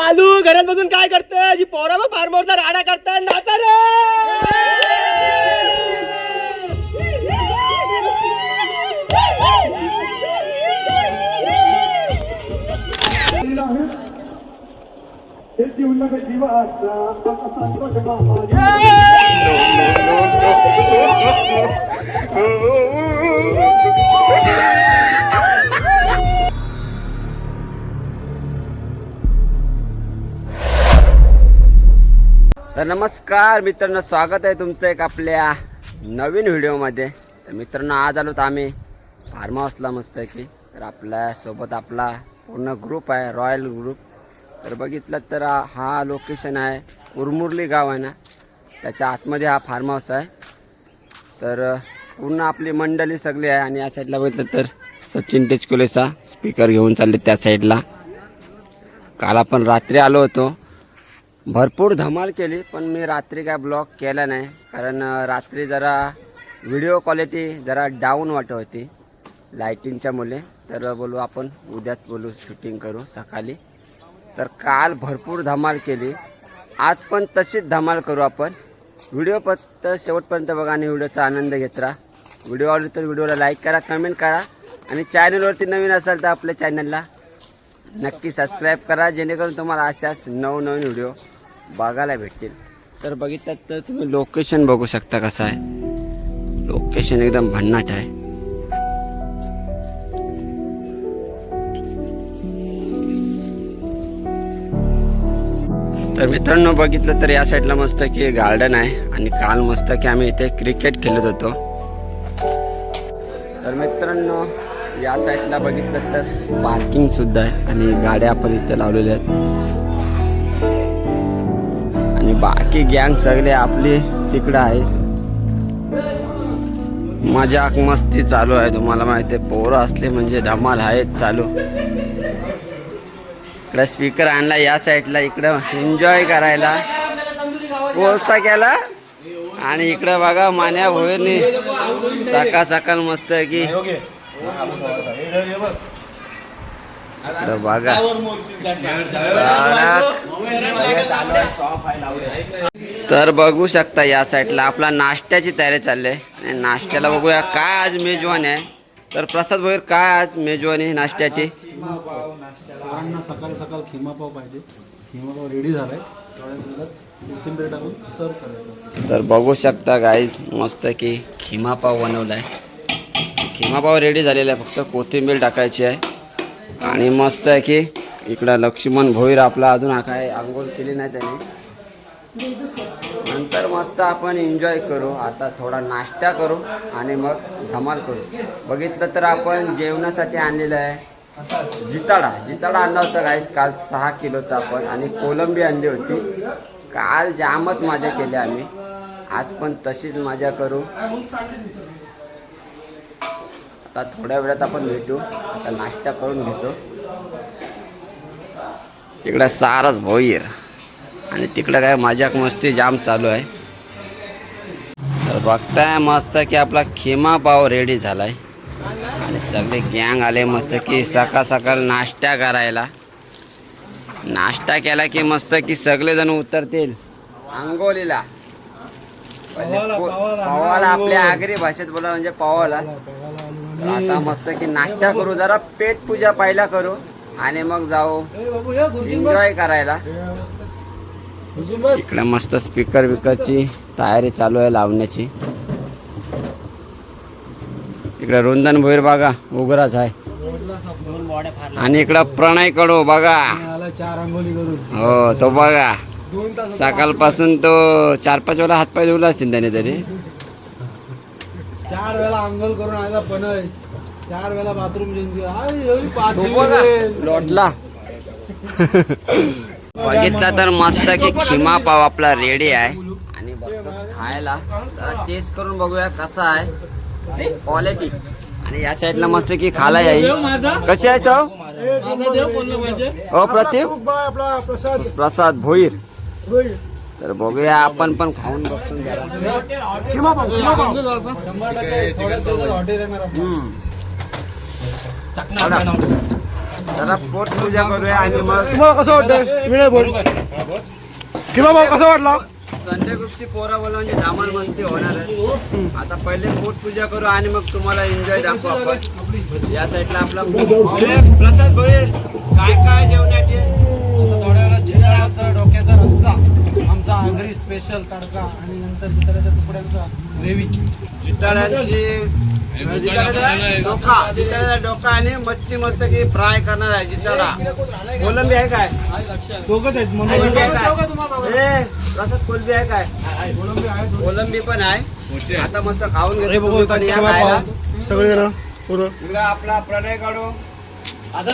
बालू घरात बसून काय करतं? जी पोरा मग फार्म हाऊसला राडा करतात नाता रे. तर नमस्कार मित्रांनो, स्वागत आहे तुमचं एक आपल्या नवीन व्हिडिओमध्ये. तर मित्रांनो, आज आलो तर आम्ही फार्म हाऊसला मस्त आहे की. तर आपल्यासोबत आपला पूर्ण ग्रुप आहे, रॉयल ग्रुप. तर बघितलं तर हा लोकेशन आहे उरमुरली गाव आहे ना, त्याच्या आतमध्ये हा फार्म हाऊस आहे. तर पूर्ण आपली मंडळी सगळी आहे. आणि या साईडला बघितलं तर सचिन टेचकुलेचा स्पीकर घेऊन चालले त्या साईडला. काल आपण रात्री आलो होतो, भरपूर धमाल केली, पण मी रात्री काय ब्लॉग केला नाही, कारण रात्री जरा व्हिडिओ क्वालिटी जरा डाऊन वाटत होती लाईटिंगच्या मुळे. तर बोलू आपण उद्याच बोलू शूटिंग करू सकाळी. तर काल भरपूर धमाल केली, आज पण तशीच धमाल करू आपण. व्हिडिओ फक्त शेवटपर्यंत बघा आणि व्हिडिओचा आनंद घेत राहा. व्हिडिओ आवडली तर व्हिडिओला लाईक करा, कमेंट करा आणि चॅनलवरती नवीन असाल तर आपल्या चॅनलला नक्की सबस्क्राईब करा, जेणेकरून तुम्हाला अशाच नवनवीन व्हिडिओ बघायला भेटतील. तर बघितलं तर तुम्ही लोकेशन बघू शकता कसं आहे. लोकेशन एकदम भन्नाट आहे. तर मित्रांनो, बघितलं तर या साईडला मस्त की गार्डन आहे. आणि काल मस्त की आम्ही इथे क्रिकेट खेळत होतो. तर मित्रांनो, या साईडला बघितलं तर पार्किंग सुद्धा आहे आणि गाड्या आपण इथे लावलेल्या आहेत. आणि बाकी गँग सगळे आपली तिकडं आहेत. मजाक मस्ती चालू आहे. तुम्हाला माहिती आहे, पोरं असले म्हणजे धमाल आहेत चालू. इकडं स्पीकर आणला या साईडला, इकडं एन्जॉय करायला कोळसा केला. आणि इकडं बघा मान्या भोयरनी सकाळ सकाळ मस्त आहे की. बघा तर बघू शकता या साईडला आपला नाश्त्याची तयारी चालली आहे. आणि नाश्त्याला बघूया काय आज मेजवानी आहे. तर प्रसाद भोयर, काय आज मेजवानी नाश्त्याची? सकाळी सकाळ खिमा पाव पाहिजे. खिमा पाव रेडी झालाय, कोथिंबीर टाकून सर्व करायचं. तर बघू शकता गाईज, मस्त की खिमा पाव बनवलाय. खिमा पाव रेडी झालेला आहे, फक्त कोथिंबीर टाकायची आहे. आणि मस्त आहे की इकडं लक्ष्मण भोईर आपला अजून काय आंघोळ केली नाही त्याने. नंतर मस्त आपण एन्जॉय करू. आता थोडा नाश्ता करू आणि मग धमाल करू. बघितलं तर आपण जेवणासाठी आणलेलं आहे जिताडा आणला होता गाईस काल 6 किलोचा आपण. आणि कोलंबी आणली होती. काल जामच मजा केली आम्ही, आज पण तशीच मजा करू. आता थोड्या वेळात आपण भेटू. आता नाश्ता करून घेतो. इकडं सारस भोईर आणि तिकडं काय मजाक मस्ती जाम चालू आहे. तर बघताय मस्त की आपला खिमा पाव रेडी झालाय. आणि सगळे गँग आले मस्त की सकाळ सकाळ नाश्ता करायला. नाश्ता केला की मस्त की सगळेजण उतरतील आंघोळीला. पवाला आपल्या आगरी भाषेत बोला म्हणजे पवाला. आता मस्त की नाश्ता करू, जरा पेट पूजा पहिला करू आणि मग जाऊ एन्जॉय करायला. इकडे मस्त स्पीकर विकरची तयारी चालू आहे लावण्याची. इकडे रुंदन भोईर बघा उघराच आहे. आणि इकडं प्रणय कडो बघा, 4 अंघोळी करून. हो तो बघा सकाळपासून तो 4-5 वेळा हातपाय धुवला असतील त्याने तरी. 4 वेळा अंघोळ करून आला, पण 4 वेळा बाथरूम लोटला. बघितला तर मस्त की खिमा पाव आपला रेडी आहे. आणि बसतो खायला. जरा टेस्ट करून बघूया कसा आहे क्वालिटी. आणि या साईडला मस्त की खाला येईल. कशी आहे चव? हो प्रतिम प्रसाद भोईर. तर बघूया आपण पण खाऊन बघतो जरा. जरा पोट पूजा करूया आणि मग तुम्हाला कसं वाटतं विनय भाऊ किंवा भाऊ कसं वाटला? संजय गोष्टी पोरा बोलावून धमाल मस्ती होणार आहे. आता पहिले पोट पूजा करू आणि मग तुम्हाला एन्जॉय दाखवू आपण. या साईडला आपला प्रसाद भोये काय काय जेवणाचे थोड्या वेळा जिराळाचा डोक्याचा रस्सा, आमचा आगरी स्पेशल तडका आणि नंतर जिराळ्याच्या तुकड्यांचा ग्रेव्ही, जिताड्यांची जिताड्याचा डोका आणि मच्छी मस्त की फ्राय करणार आहे. जिताडा कोलंबी आहे काय? दोघंच आहेत कोलंबी आहे म्हणून. काय? प्रसाद कोलंबी आहे काय? कोलंबी पण आहे. आता मस्त खाऊन घेतो तुम्ही पण या खायला. सगळे जण पूर्ण इकडं आपला प्रणय काढू आता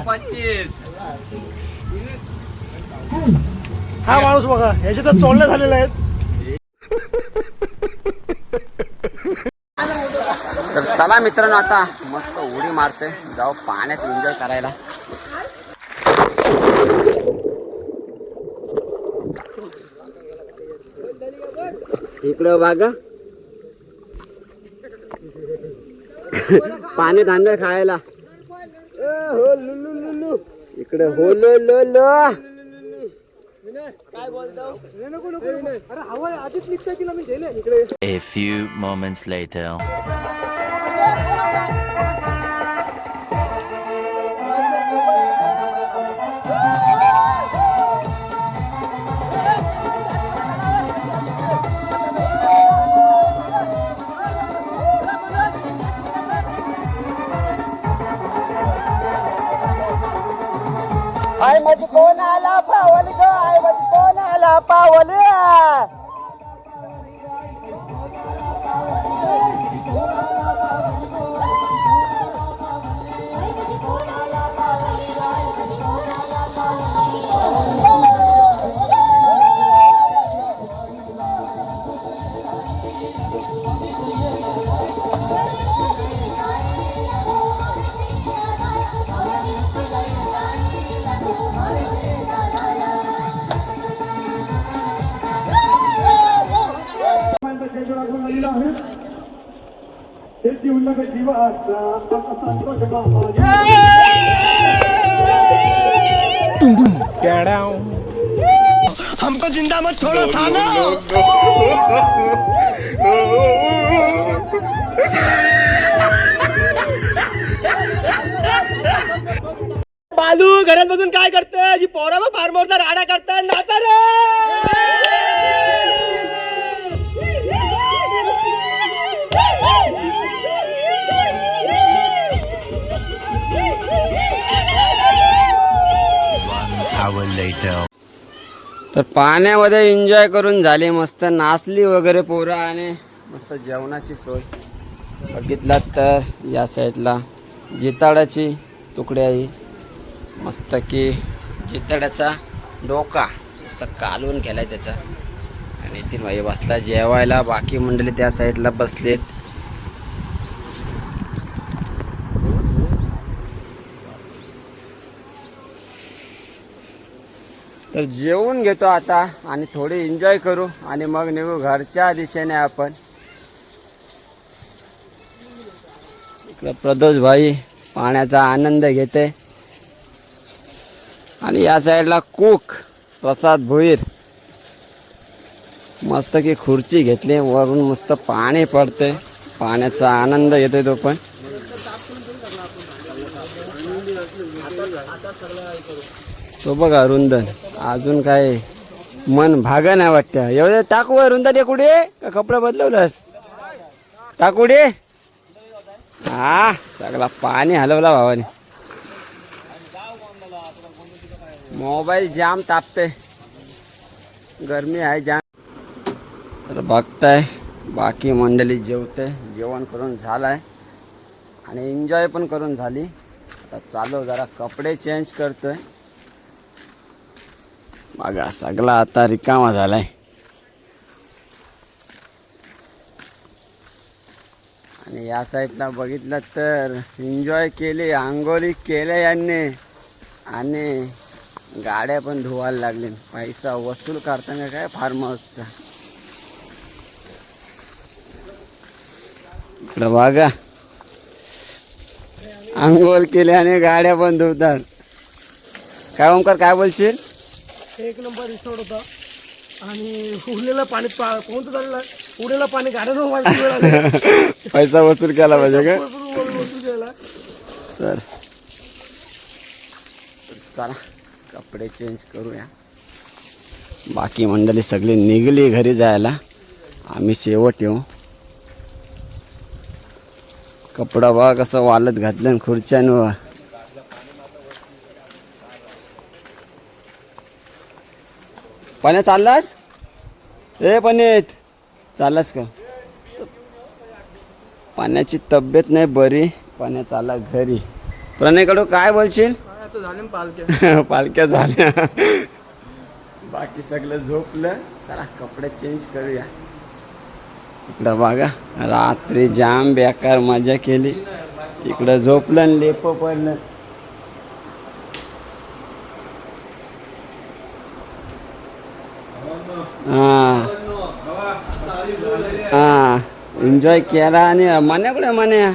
25. हा माणूस बघा ह्याच्या तर चोळल्या झालेल्या आहेत. तर चला मित्रांनो आता मस्त उडी मारते, जाऊ पाण्यात एन्जॉय करायला. इकडं बघा पाणी धान्य खायला. हो लुलू लुलू इकडे हो लो लो लो. काय बोलतो? अरे हवा आधीच निघतोय तिला मी गेले इकडे. A few moments later. I माझी कोण आला पावल ग, आय माझी कोण आला पावल. हमको जिंदा मत छोड़ो सालो. बालू घरात बसून काय करते? जी पोरा फार्म हाऊसला राडा करतात नाता रे. Hour later. तर पाण्यामध्ये एन्जॉय करून झाली, मस्त नाचली वगैरे पोरं आणि मस्त जेवणाची सोय. बघितलात तर या साईडला जिताडाची तुकडे आहे, मस्त की जिताड्याचा डोका मस्त कालवून केलाय त्याचा. आणि तीन भाई बसला जेवायला, बाकी मंडळी त्या साईडला बसलेत. तर जेवून घेतो आता आणि थोडी एन्जॉय करू आणि मग निघू घरच्या दिशेने आपण. इकडं प्रदोष भाई पाण्याचा आनंद घेते आणि या साईडला कुक प्रसाद भोईर मस्त की खुर्ची घेतली, वरून मस्त पाणी पडते, पाण्याचा आनंद घेतोय तो पण. तो बघा रुंदन अजून काय मन भागा नाही वाटतं. एवढे टाकू रुंदन कुठे का कपडे बदलवलंस? टाकुडे हा सगळा पाणी हलवला भावाने. मोबाईल जाम तापते, गरमी आहे जाम. तर बघताय बाकी मंडळी जेवते, जेवण करून झालंय आणि एन्जॉय पण करून झाली. आता चालू जरा कपडे चेंज करतोय. बघा सगळा आता रिकामा झालाय. आणि या साईडला बघितलं तर एन्जॉय केली, आंघोळी केल्या यांनी आणि गाड्या पण धुवायला लागले. पैसा वसूल करताना काय फार्म हाऊसचा. इकडं बघा आंघोळ केले आणि गाड्या पण धुतात. काय ओमकार काय बोलशील? एक नंबर रिसॉर्ट होता आणि उरलेलं पाणी कोणतं झालेलं उरलेलं पाणी गाड्यानं वाजवलं. पैसा वसूल केला पाहिजे का? वसूल केला. तर चला कपडे चेंज करूया. बाकी मंडळी सगळी निघली घरी जायला. आम्ही शेवट येऊ. कपडा बघा कसं वालत घातलं खुर्च्यानं. पाण्या चाललास? ए पनीत चाललास का? पाण्याची तब्येत नाही बरी. पाण्या चालला घरी. प्रणयकडून काय बोलशील? झाले पालख्या. पालख्या झाल्या. बाकी सगळं झोपलं. चला कपडे चेंज करूया. इकडं बघा रात्री जाम बेकार मजा केली. इकडं झोपलं आणि लेप पडलं. हा एन्जॉय केला. आणि मान्या कुठे मान्या?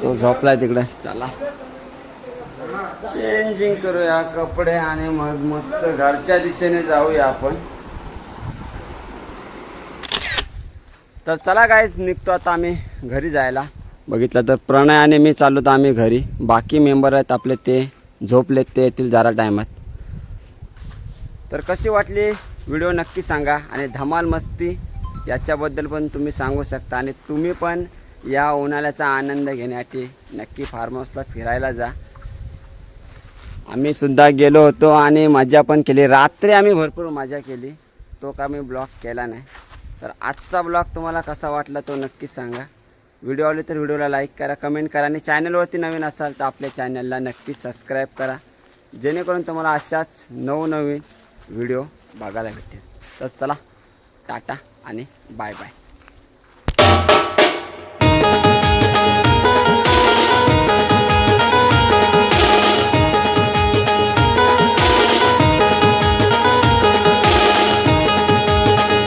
तो झोपलाय तिकडे. चला चेंजिंग करूया कपडे आणि मग मस्त घरच्या दिशेने जाऊया आपण. तर चला काय निघतो आता आम्ही घरी जायला. बघितलं तर प्रणय आणि मी चाललो तर आम्ही घरी. बाकी मेंबर आहेत आपले ते झोपलेत. ते येतील जरा टायमात. तर कशी वाटली व्हिडिओ नक्की सांगा. आणि धमाल मस्ती याच्याबद्दल पण तुम्ही सांगू शकता. आणि तुम्ही पण या उन्हाळ्याचा आनंद घेण्यासाठी नक्की फार्म हाऊसला फिरायला जा. आम्ही सुद्धा गेलो होतो आणि मजा पण केली. रात्री आम्ही भरपूर मजा केली. तो का मी ब्लॉग केला नाही. तर आजचा ब्लॉग तुम्हाला कसा वाटला तो नक्की सांगा. व्हिडिओ आवडले तर व्हिडिओला लाईक करा, कमेंट करा. आणि चॅनलवरती नवीन असाल तर आपल्या चॅनलला नक्की सबस्क्राईब करा. जेणेकरून तुम्हाला अशाच नवनवीन व्हिडिओ बघायला भेटेल. तर चला टाटा आणि बाय बाय.